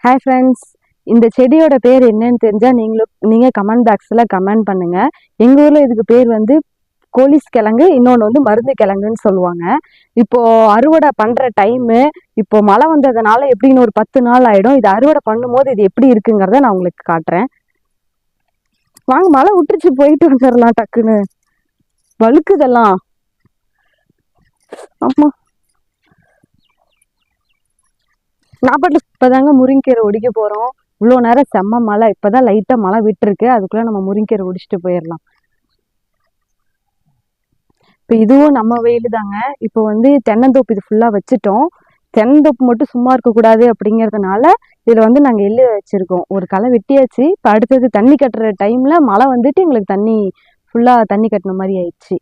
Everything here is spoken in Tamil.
ஹாய் ஃப்ரெண்ட்ஸ், இந்த செடியோட பேர் என்னன்னு தெரிஞ்சா நீங்கள் கமெண்ட் பாக்ஸில் கமெண்ட் பண்ணுங்க. எங்கள் ஊரில் இதுக்கு பேர் வந்து கோலிஸ் கிழங்கு, இன்னொன்று வந்து மருந்து கிழங்குன்னு சொல்லுவாங்க. இப்போ அறுவடை பண்ணுற டைமு, இப்போ மழை வந்ததுனால எப்படின்னு ஒரு 10 நாள் ஆகிடும். இது அறுவடை பண்ணும்போது இது எப்படி இருக்குங்கிறத நான் உங்களுக்கு காட்டுறேன். வாங்க, மழை விட்டுருச்சு, போயிட்டு வந்துடலாம். டக்குன்னு வழுக்குதெல்லாம். ஆமாம், நாற்பட்டு இப்போதாங்க முருங்கீரை ஒடிக்க போகிறோம். இவ்வளோ நேரம் செம்ம மழை, இப்போதான் லைட்டாக மழை விட்டுருக்கு. அதுக்குள்ளே நம்ம முருங்கீரை ஒடிச்சிட்டு போயிடலாம். இப்போ இதுவும் நம்ம வெயில் தாங்க. இப்போ வந்து தென்னந்தோப்பு இது ஃபுல்லாக வச்சுட்டோம். தென்னந்தோப்பு மட்டும் சும்மா இருக்கக்கூடாது அப்படிங்கிறதுனால இதில் வந்து நாங்கள் எள்ளு வச்சுருக்கோம். ஒரு களை வெட்டியாச்சு. இப்போ அடுத்தது தண்ணி கட்டுற டைமில் மழை வந்துட்டு எங்களுக்கு ஃபுல்லாக தண்ணி கட்டின மாதிரி ஆயிடுச்சு.